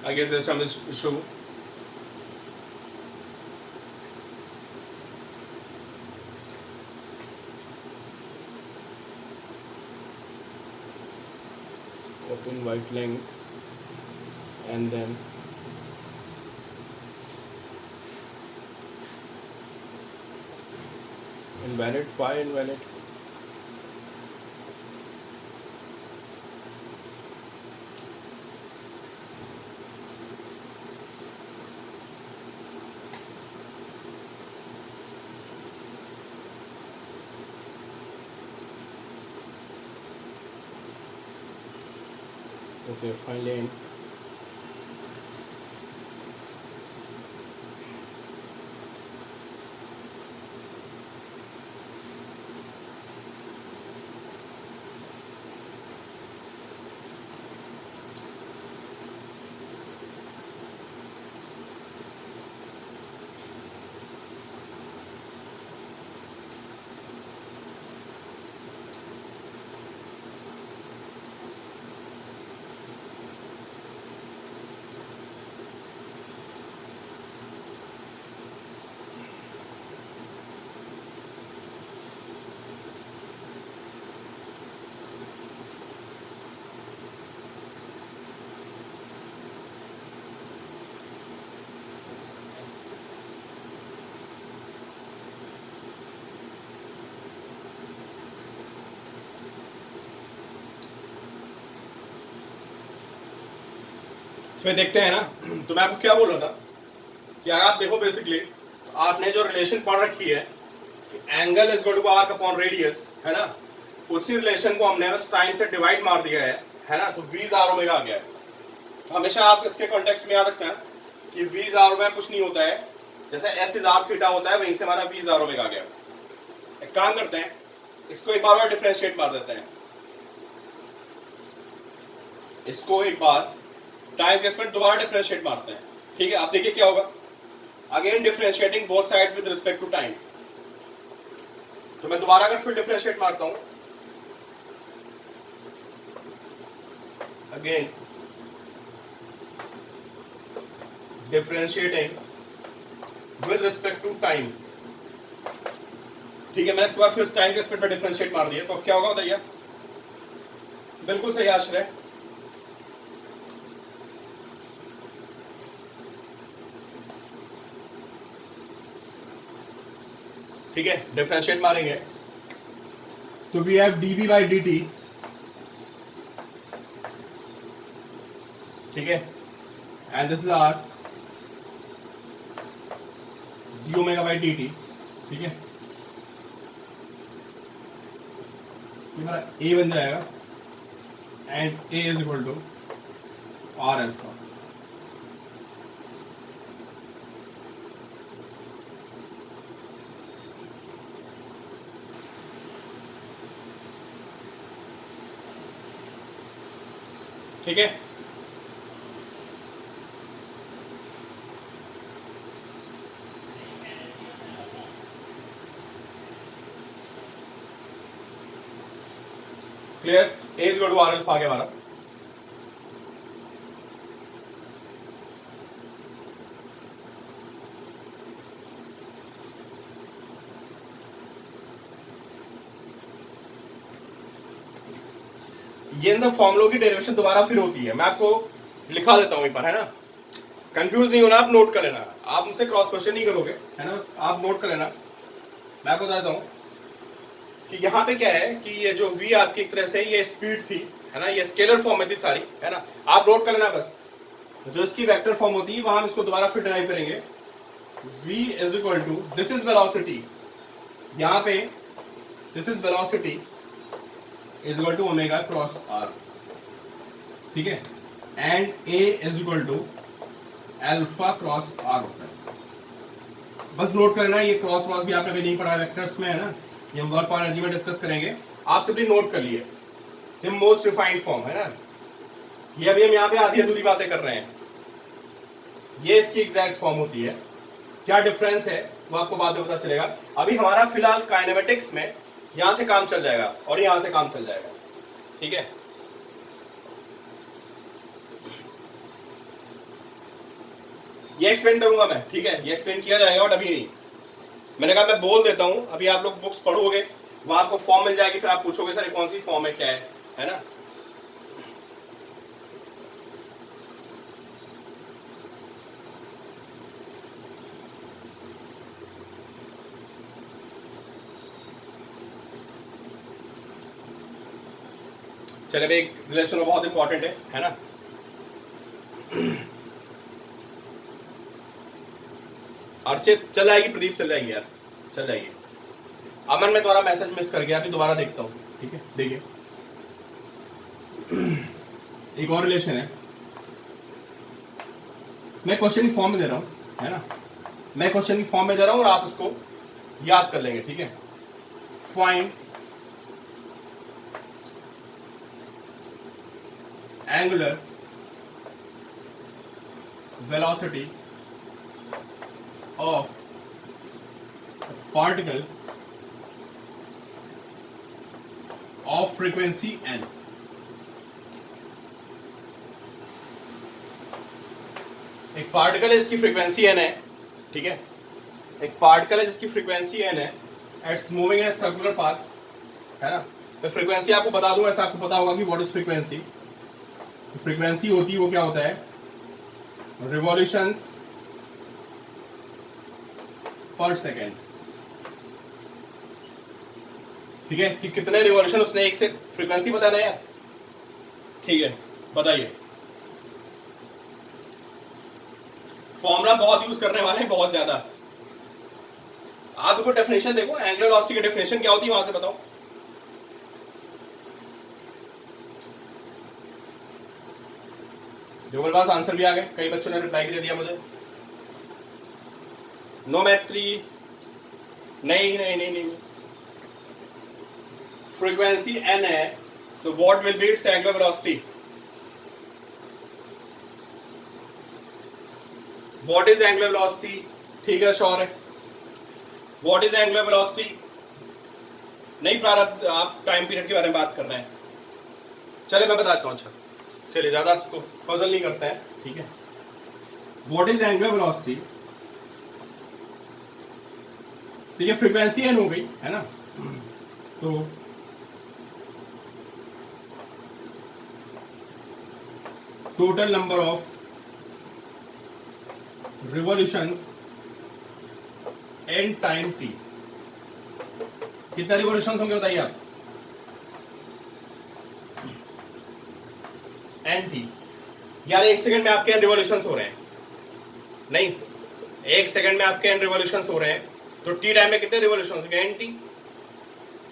I guess there's some issue. Open white link and then invalid. Why invalid? Okay, find lane. इसमें देखते हैं ना, तो मैं आपको क्या बोल रहा था कि अगर आप देखो बेसिकली आपने जो रिलेशन पढ़ रखी है angle is equal to arc upon radius, है ना, उसी रिलेशन को हमने बस टाइम से डिवाइड मार दिया है ना, तो v आर ओमेगा आ गया है। तो हमेशा आप इसके कॉन्टेक्स्ट में याद रखना कि v आर ओमेगा कुछ नहीं होता है, जैसे s इज आर थीटा होता है वहीं से हमारा v आर ओमेगा आ गया। एक काम करते हैं, इसको एक बार और डिफरेंशिएट मार देते हैं, इसको एक बार टाइम के रिस्पेक्ट दोबारा डिफरेंशिएट मारते हैं। ठीक है, आप देखिए क्या होगा, again differentiating both sides with respect to time. तो मैं दोबारा अगर फिर डिफरेंशिएट मारता हूं, again differentiating with respect to time. ठीक है, मैंने इस बार फिर टाइम के रिस्पेक्ट में डिफरेंशिएट मार दिया, तो अब क्या होगा बताइए? बिल्कुल सही आश्रय। ठीक है, डिफरेंशिएट मारेंगे तो we have dv by dt, ठीक है, and this is r d omega by dt। ठीक है, ये हमारा a बन जाएगा and a is equal to r alpha. ठीक है, clear? A is equal to r alpha आ गया हमारा। ये इन सब फॉर्मुलों की डेरिवेशन दोबारा फिर होती है, मैं आपको लिखा देता हूं एक बार, है ना, कंफ्यूज नहीं होना, आप नोट कर लेना, आप मुझसे क्रॉस क्वेश्चन नहीं करोगे, है ना, आप नोट कर लेना। मैं आपको बता देता हूं कि यहाँ पे क्या है कि ये जो v आपकी एक तरह से ये स्पीड थी, है ना, ये स्केलर फॉर्म में थी सारी, है ना, आप नोट कर लेना बस। जो इसकी वेक्टर फॉर्म होती है वहां हम इसको दोबारा फिर डिराइव करेंगे, v is equal to, this is velocity, यहाँ पे this is velocity is equal to omega cross r. ठीक है, and a is equal to alpha cross r होता है। बस नोट करना, ये क्रॉस क्रॉस भी आपने भी नहीं पढ़ा वेक्टर्स में, है ना, ये हम वर्क पावर एनर्जी में डिस्कस करेंगे, आप सिंपली नोट कर लिए, ये मोस्ट रिफाइंड फॉर्म है ना। ये अभी हम यहाँ पे आधी अधूरी बातें कर रहे हैं, ये इसकी एग्जैक्ट फॉर्म होती है। क्या डिफरेंस है वो आपको बाद में पता चलेगा। अभी हमारा फिलहाल काइनेमेटिक्स में यहां से काम चल जाएगा और यहां से काम चल जाएगा। ठीक है, ये एक्सप्लेन करूंगा मैं, ठीक है, ये एक्सप्लेन किया जाएगा बट अभी नहीं। मैंने कहा मैं बोल देता हूं, अभी आप लोग बुक्स पढ़ोगे, वहां आपको फॉर्म मिल जाएगी, फिर आप पूछोगे सर कौन सी फॉर्म है, क्या है ना। चले भाई, एक रिलेशन बहुत इंपॉर्टेंट है ना। अर्चित चल जाएगी, प्रदीप चल जाएगी यार, चल जाएगी। अमन मैं तुम्हारा मैसेज मिस कर गया, अभी दोबारा देखता हूँ, ठीक है। देखिए एक और रिलेशन है, मैं क्वेश्चन की फॉर्म में दे रहा हूँ, है ना, मैं क्वेश्चन की फॉर्म में दे रहा हूँ और आप उसको याद कर लेंगे, ठीक है। Find angular velocity of particle of frequency n। एक पार्टिकल है जिसकी फ्रीक्वेंसी n है, ठीक है, एक पार्टिकल है जिसकी फ्रीक्वेंसी n है, it's moving in a circular path, है ना। मैं फ्रीक्वेंसी आपको बता दूं, ऐसा आपको पता होगा कि व्हाट इज फ्रीक्वेंसी। फ्रीक्वेंसी होती है, वो क्या होता है, रिवॉल्यूशंस पर सेकेंड, ठीक है, कि कितने रिवॉल्यूशन उसने एक से, फ्रीक्वेंसी बताना है, ठीक है, बताइए। फॉर्मूला बहुत यूज करने वाले हैं, बहुत ज्यादा। आप देखो डेफिनेशन देखो, एंगुलर वेलोसिटी की डेफिनेशन क्या होती है वहां से बताओ। जो मेरे पास आंसर भी आ गए, कई बच्चों ने रिप्लाई भी दे दिया मुझे। नो मैथ्री, नहीं नहीं नहीं नहीं, फ्रीक्वेंसी n है तो what will be it's angular velocity. What is angular velocity, ठीक है, श्योर है। व्हाट इज एंगुलर वेलोसिटी, नहीं प्रारब्ध, आप टाइम पीरियड के बारे में बात कर रहे हैं। चलिए मैं बताता हूँ, अच्छा चलिए, ज्यादा आपको पजल नहीं करते हैं, ठीक है। व्हाट इज एंगुलर वेलोसिटी, ठीक है, फ्रीक्वेंसी n हो गई, है ना, तो total number of revolutions n time t, कितने रिवॉल्यूशंस होंगे बताइए आप, n t। यार एक सेकंड में आपके n रिवॉल्यूशंस हो रहे हैं, नहीं, एक सेकंड में आपके n रिवॉल्यूशंस हो रहे हैं, तो t टाइम में कितने रिवॉल्यूशंस होंगे, n t।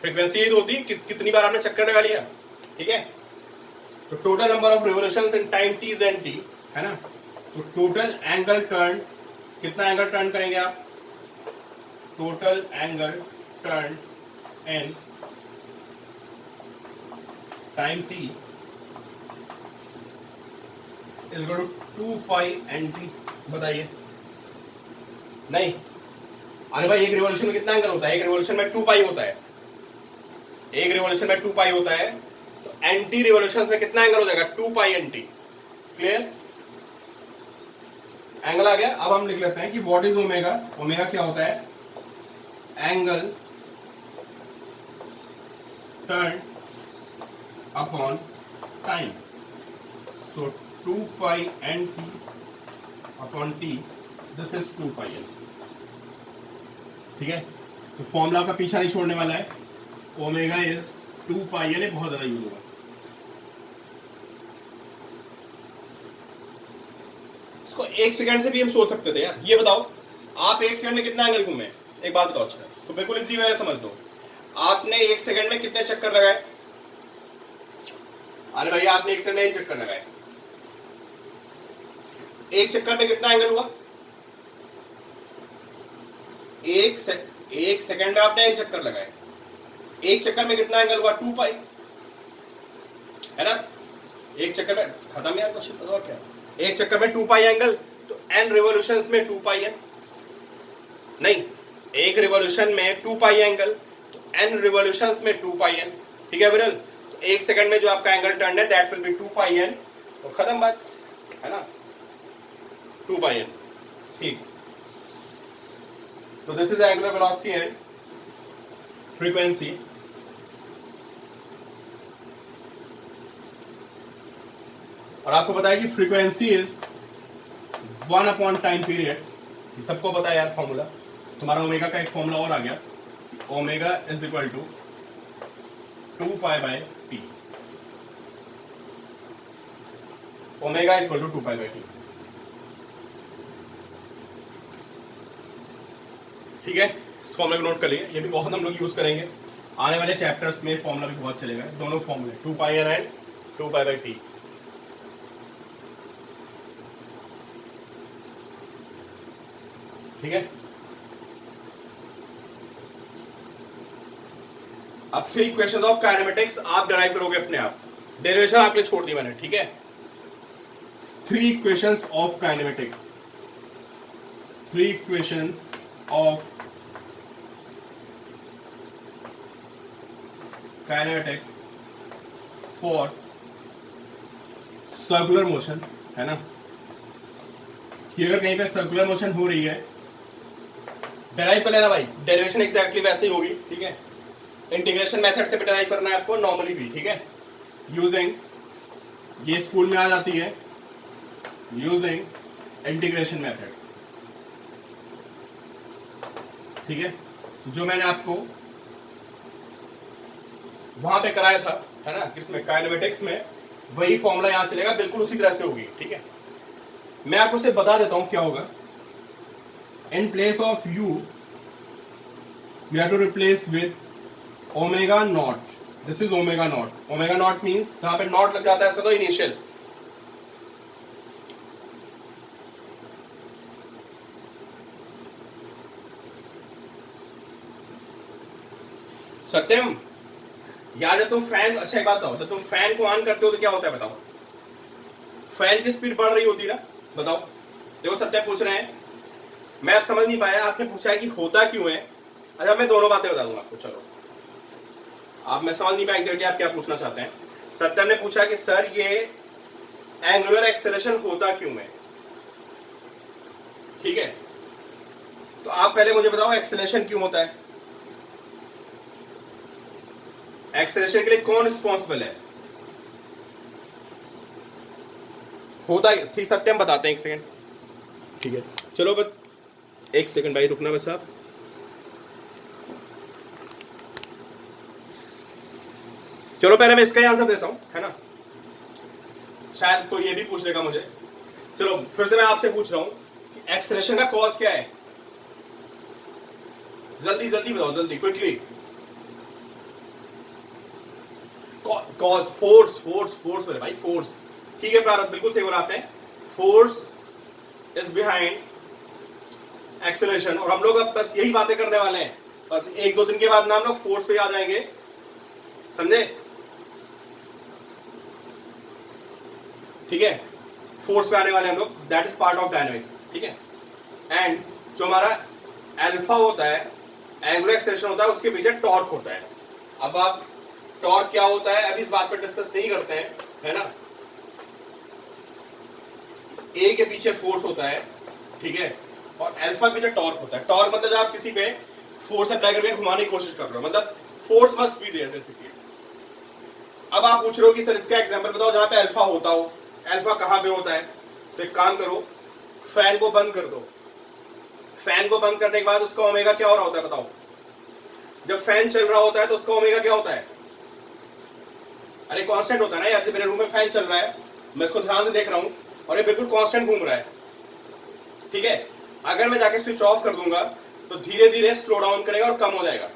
फ्रीक्वेंसी ही तो होती है कितनी बार आपने चक्कर लगा लिया, ठीक है। तो total number of revolutions in time t is n t, है ना। तो टोटल एंगल टर्न, कितना एंगल टर्न करेंगे आप, total angle turn n time t is equal to 2 pi nt। बताइए, नहीं, अरे भाई एक रिवॉल्यूशन में कितना एंगल होता है, एक रिवॉल्यूशन में 2 पाई होता है, एक रिवॉल्यूशन में 2 पाई होता है, तो एंटी रिवॉल्यूशंस में कितना एंगल हो जाएगा, 2 पाई nt। क्लियर, एंगल आ गया। अब हम लिख लेते हैं कि व्हाट इज ओमेगा, ओमेगा क्या होता है, angle turn upon time, so 2 pi nt upon t, this is 2 pi n, ठीक है। तो फॉर्मूला का पीछा नहीं छोड़ने वाला है, ओमेगा इज 2 पाई n, बहुत ज्यादा यूज होगा। इसको एक सेकंड से भी हम सोच सकते थे यार। ये बताओ आप एक सेकंड में कितना एंगल घूमे, एक बात बताओ, अच्छा इसको बिल्कुल इजी वे में समझ दो। आपने एक सेकंड में कितने चक्कर लगाए, अरे भाई आपने एक सेकंड में 1 चक्कर लगाए, एक चक्कर में कितना एंगल हुआ, एक सेकंड में आपने 1 चक्कर लगाए, एक चक्कर में कितना एंगल हुआ, 2 पाई, है ना। एक चक्कर में खत्म यार क्वेश्चन, बताओ क्या, एक चक्कर में 2 पाई एंगल, तो n रिवॉल्यूशंस में 2 पाई n, नहीं, एक रिवॉल्यूशन में 2 पाई एंगल, तो n रिवॉल्यूशंस में 2 पाई n, ठीक है विरल। तो एक सेकंड में जो आपका एंगल टर्न है that will B 2 pi n, तो खत्म बात, है ना, 2 पाई n। ठीक, तो this is angular velocity and frequency. और आपको पता है कि frequency is 1 upon time period, ये सबको पता है यार फॉर्मूला। तुम्हारा ओमेगा का एक फॉर्मूला और आ गया, omega is equal to 2 pi by t, omega is equal to 2 pi by T. ठीक है, इस फॉर्मूले को नोट कर लिए, ये भी बहुत हम लोग यूज करेंगे आने वाले चैप्टर्स में, फॉर्मूला भी बहुत चलेगा, दोनों फॉर्मूले 2 pi N and 2 pi by T. ठीक है, अब 3 इक्वेशंस ऑफ काइनेमेटिक्स आप डिराइव करोगे अपने आप, डेरिवेशन आपके लिए छोड़ दी मैंने। ठीक है, 3 equations of kinematics, 3 equations of kinematics for circular motion, है ना, कि अगर कहीं पे सर्कुलर मोशन हो रही है, डिराइव कर लेना भाई, डेरिवेशन एग्जैक्टली वैसे ही होगी। ठीक है, इंटीग्रेशन मेथड से भी डिराइव करना है आपको, नॉर्मली भी। ठीक है, यूजिंग, ये स्कूल में आ जाती है, यूजिंग इंटीग्रेशन मेथड। ठीक है, जो मैंने आपको वहां पे कराया था, है ना, किसमें, काइनेमेटिक्स में, वही फॉर्मूला यहां चलेगा, बिल्कुल उसी तरह से होगी। ठीक है, मैं आपको सिर्फ बता देता हूं क्या होगा। इन place of u we have to replace with omega naught, this is omega naught, omega naught means जहां पे नॉट लग जाता है इसका तो इनिशियल। सत्यम यार, जब तुम फैन, अच्छा एक बात बताओ, जब तुम फैन को ऑन करते हो तो क्या होता है बताओ, फैन की स्पीड बढ़ रही होती है ना, बताओ। देखो सत्यम पूछ रहे हैं, मैं अब समझ नहीं पाया, आपने पूछा है कि होता क्यों है। अच्छा मैं दोनों बातें बता दूंगा आपको, चलो। आप, मैं समझ नहीं पाया एग्जैक्टली आप क्या पूछना चाहते हैं। सत्यम ने पूछा कि सर ये एंगुलर एक्सेलरेशन होता क्यों है। ठीक है, तो आप पहले मुझे बताओ एक्सेलरेशन क्यों होता है, एक्सेलरेशन के लिए कौन रिस्पॉन्सिबल है, होता ठीक। सत्यम बताते हैं, एक सेकंड। ठीक है, चलो बस एक सेकंड भाई, रुकना बस आप। चलो पहले मैं इसका ही आंसर देता हूं, है ना, शायद कोई ये भी पूछ लेगा मुझे। चलो फिर से मैं आपसे पूछ रहा हूं कि एक्सेलरेशन का कॉज क्या है, जल्दी जल्दी बताओ, जल्दी, quickly. Cause, force, force, force बोले भाई, फोर्स। ठीक है प्रारब्ध, बिल्कुल सही बोला आपने, फोर्स इज बिहाइंड एक्सेलरेशन। और हम लोग अब बस यही बातें करने वाले हैं, बस 1-2 दिन के बाद ना हम लोग फोर्स पे आ जाएंगे, समझे। ठीक है, फोर्स पे आने वाले हम लोग, that is part of dynamics. ठीक है, एंड जो हमारा अल्फा होता है, एंगुलर एक्सेलरेशन होता है, उसके पीछे टॉर्क होता है। अब आप टॉर्क क्या होता है अभी इस बात पर डिस्कस नहीं करते हैं, है ना। ए के पीछे फोर्स होता है, ठीक है, और अल्फा के पीछे टॉर्क होता है। टॉर्क मतलब आप किसी पे फोर्स अप्लाई करके घुमाने की कोशिश कर रहे हो, मतलब force must be there basically. अब आप पूछ रहे हो कि सर इसका एग्जांपल बताओ जहां पे अल्फा होता हो। अल्फा कहां पे होता है, तो एक काम करो, फैन को बंद कर दो। फैन को बंद करने के बाद उसका ओमेगा क्या हो रहा होता है बताओ। जब फैन चल रहा होता है तो उसका ओमेगा क्या होता है, अरे कांस्टेंट होता है ना यार। जब मेरे रूम में फैन चल रहा है, मैं इसको ध्यान से देख रहा हूं और ये बिल्कुल कांस्टेंट घूम रहा है, ठीक है। अगर मैं जाके स्विच ऑफ कर दूंगा तो धीरे धीरे स्लो डाउन करेगा और कम हो जाएगा।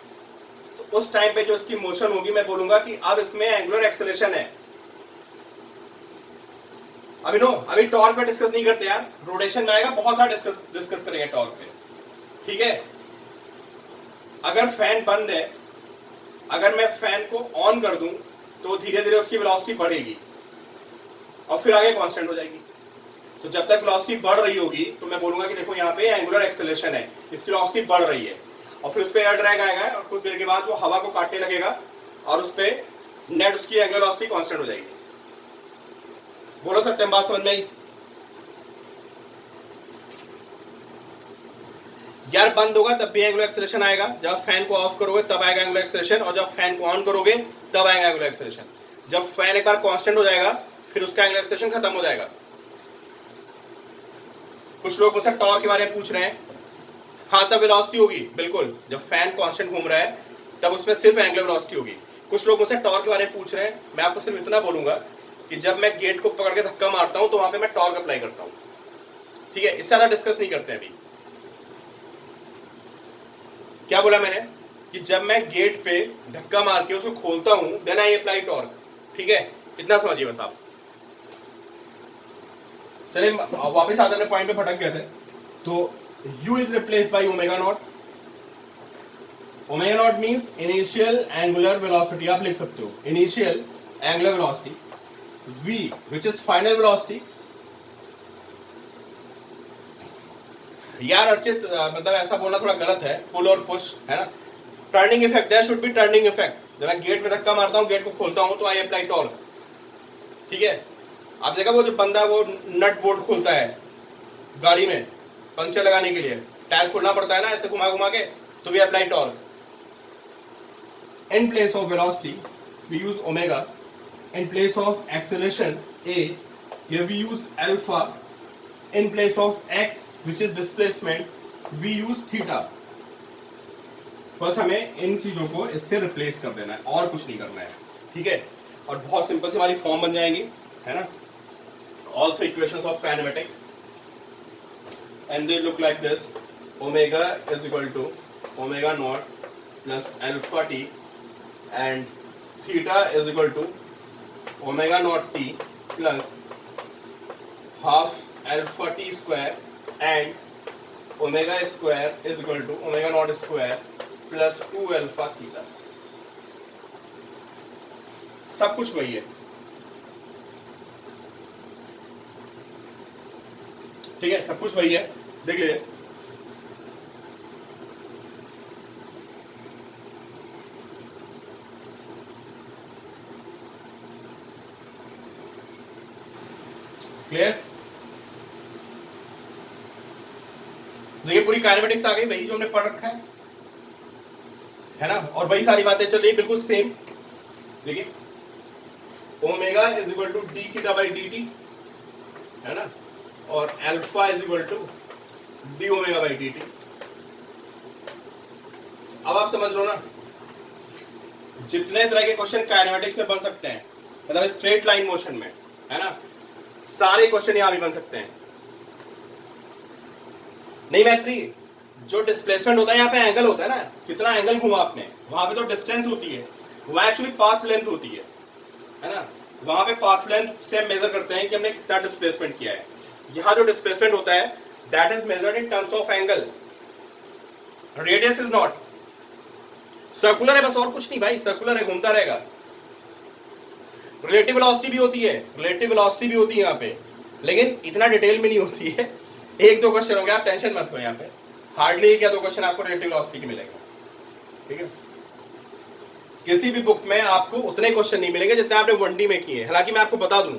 तो उस टाइम पे जो इसकी मोशन होगी, मैं बोलूंगा कि अब इसमें एंगुलर एक्सेलरेशन है। अभी टॉर्क पे डिस्कस नहीं करते यार, रोटेशन में आएगा, बहुत सारा डिस्कस करेंगे टॉर्क पे, ठीक है। अगर फैन बंद है, अगर मैं फैन को ऑन कर दूं तो धीरे धीरे उसकी वेलोसिटी बढ़ेगी और फिर आगे कांस्टेंट हो जाएगी। तो जब तक वेलोसिटी बढ़ रही होगी तो मैं बोलूंगा कि देखो यहाँ पे एंगुलर एक्सेलरेशन है, इसकी वेलोसिटी बढ़ रही है, और फिर उस पर एयर ड्रैग आएगा और कुछ देर के बाद वो हवा को काटने लगेगा और उस पर नेट उसकी एंगुलर वेलोसिटी कांस्टेंट हो जाएगी। बोलो सत्यम, बात समझ में आई? यार बंद होगा तब भी एंगुलर एक्सेलरेशन आएगा, जब फैन को ऑफ करोगे तब आएगा एंगुलर एक्सेलरेशन, और जब फैन को ऑन करोगे तब आएगा एंगुलर एक्सेलरेशन। जब फैन एक बार कांस्टेंट हो जाएगा फिर उसका एंगुलर एक्सेलरेशन खत्म हो जाएगा। कुछ लोग मुझसे टॉर्क के बारे में पूछ रहे हैं, हाँ तब वेलोसिटी होगी, बिल्कुल जब फैन कांस्टेंट घूम रहा है तब उसमें सिर्फ एंगुलर वेलोसिटी होगी। कुछ लोग मुझसे टॉर्क के बारे में पूछ रहे हैं, मैं आपको सिर्फ इतना बोलूंगा कि जब मैं गेट को पकड़ के धक्का मारता हूं तो वहां पे मैं टॉर्क अप्लाई करता हूं, ठीक है, इससे ज्यादा डिस्कस नहीं करते अभी। क्या बोला मैंने कि जब मैं गेट पे धक्का मार के उसको खोलता हूं देन आई अप्लाई टॉर्क, ठीक है, इतना समझिए बस आप। चलिए वापस आते अपने पॉइंट पे भटक गए थे। तो u is replace by omega naught. Omega naught means initial angular velocity, आप लिख सकते हो initial angular velocity, v which is final velocity. यार अर्चित मतलब ऐसा बोलना थोड़ा गलत है, पुल और पुश है ना। Turning effect, there should be turning effect. जब मैं गेट में धक्का मारता हूं, गेट को खोलता हूं तो आई अप्लाई टॉर्क, ठीक है। आप देखा वो जो बंदा वो नट बोल्ट खोलता है गाड़ी में पंक्चर लगाने के लिए, टायर खोलना पड़ता है ना ऐसे घुमा घुमा के, तो we apply torque. In place of velocity we use omega, in place of acceleration a, here we use alpha, in place of x which is displacement we use theta। बस हमें इन चीजों को इससे रिप्लेस कर देना है और कुछ नहीं करना है, ठीक है। और बहुत सिंपल सी हमारी फॉर्म बन जाएगी, है ना। All three equations of kinematics and they look like this: omega is equal to omega naught plus alpha t, and theta is equal to omega naught t plus half alpha t square, and omega square is equal to omega naught square plus 2 alpha theta। सब कुछ वही है, ठीक है, सब कुछ वही है, देख लीजिए। क्लियर? देखिए पूरी काइनेमेटिक्स आ गई, वही जो हमने पढ़ रखा है ना, और वही सारी बातें चल रही बिल्कुल सेम। देखिए omega is equal to d theta by d t, है ना, और alpha is equal to d omega by d t. अब आप समझ लो ना, जितने तरह के क्वेश्चन काइनेमेटिक्स में बन सकते हैं, मतलब स्ट्रेट लाइन मोशन में, है ना, सारे क्वेश्चन यहां भी बन सकते हैं। नहीं मैत्री, जो डिस्प्लेसमेंट होता है यहाँ पे एंगल होता है ना, कितना एंगल घुमा आपने, वहां पे तो डिस्टेंस होती है, वहां एक्चुअली पाथ लेंथ होती है ना। वहां पे पाथ लेंथ से मेजर करते हैं कि हमने कितना डिस्प्लेसमेंट किया है। यहाँ जो डिस्प्लेसमेंट होता है that is measured in terms of angle, radius is not. Circular है बस, और कुछ नहीं भाई, सर्कुलर है, घूमता रहेगा। रिलेटिव वेलोसिटी भी होती है, रिलेटिव वेलोसिटी भी होती है यहाँ पे, लेकिन इतना डिटेल में नहीं होती है। एक दो क्वेश्चन हो गया, आप टेंशन मत लो, यहाँ पे हार्डली एक या दो क्वेश्चन आपको रिलेटिव वेलोसिटी के मिलेंगे, ठीक है। किसी भी बुक में आपको उतने क्वेश्चन नहीं मिलेंगे जितने आपने 1D में किए। हालांकि मैं आपको बता दूं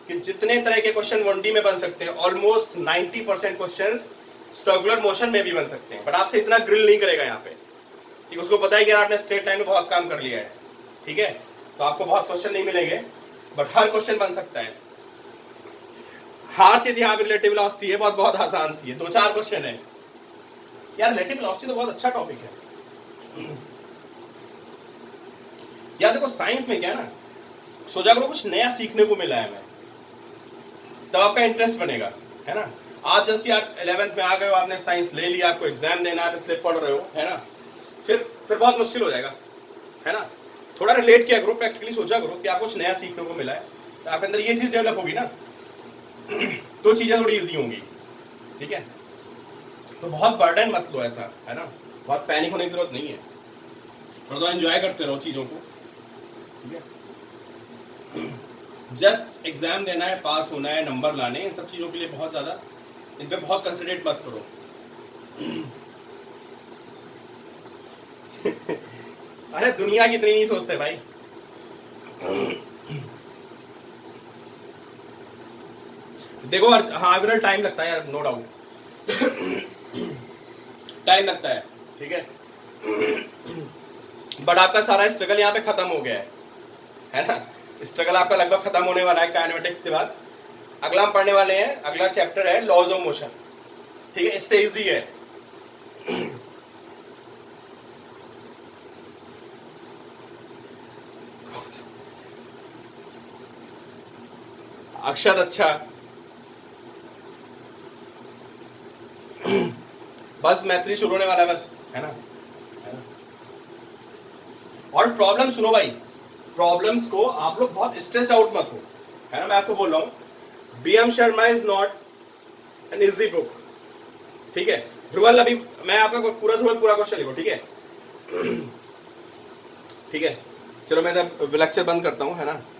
कि जितने तरह के क्वेश्चन 1D में बन सकते हैं, ऑलमोस्ट 90% क्वेश्चंस सर्कुलर मोशन में भी बन सकते हैं, बट आपसे इतना ग्रिल नहीं करेगा यहाँ पे, ठीक है। उसको पता है कि आपने स्ट्रेट लाइन में बहुत काम कर लिया है, ठीक है, तो आपको बहुत क्वेश्चन नहीं मिलेंगे, बट हर क्वेश्चन बन सकता है। हर चीज यहाँ पे रिलेटिव वेलोसिटी है, बहुत आसान सी है, 2-4 क्वेश्चन है यार। रिलेटिव वेलोसिटी तो बहुत अच्छा टॉपिक है यार। देखो साइंस में क्या ना, सोचा करो कुछ नया सीखने को मिला है हमें, तब आपका इंटरेस्ट बनेगा, है ना। आज जैसे आप 11th में आ गए हो, आपने साइंस ले लिया, आपको एग्जाम देना है, इसलिए पढ़ रहे हो, है ना, फिर बहुत मुश्किल हो जाएगा, है ना। थोड़ा रिलेट किया करो, प्रैक्टिकली सोचा करो कि आपको कुछ नया सीखने को मिला है, तो आपके अंदर ये चीज डेवलप होगी ना, तो चीजें थोड़ी इजी होंगी, ठीक है। तो बहुत बर्डन मत लो ऐसा, है ना, बहुत पैनिक होने की जरूरत नहीं है, थोड़ा तो एंजॉय करते रहो चीजों को, ठीक है। जस्ट एग्जाम देना है, पास होना है, नंबर लाने, इन सब चीजों के लिए बहुत ज्यादा इन पे बहुत कंसंट्रेट मत करो। अरे दुनिया की इतनी नहीं सोचते भाई। देखो हाँ विरल, टाइम लगता है यार, नो डाउट टाइम लगता है, ठीक है। बट आपका सारा स्ट्रगल यहाँ पे खत्म हो गया है ना। स्ट्रगल आपका लगभग खत्म होने वाला है काइनेमेटिक्स के बाद। अगला हम पढ़ने वाले हैं, अगला चैप्टर है लॉज ऑफ मोशन, ठीक है। इससे इजी है। अक्षर अच्छा, बस मैत्री शुरू होने वाला है बस, है ना। और प्रॉब्लम सुनो भाई, प्रॉब्लम्स को आप लोग बहुत स्ट्रेस आउट मत हो, है ना। मैं आपको बोल रहा हूं BM Sharma is not an easy book, ठीक है। ध्रुवल अभी मैं आपका ध्रुवल पूरा क्वेश्चन लिखो, ठीक है। ठीक है, चलो मैं लेक्चर बंद करता हूं, है ना।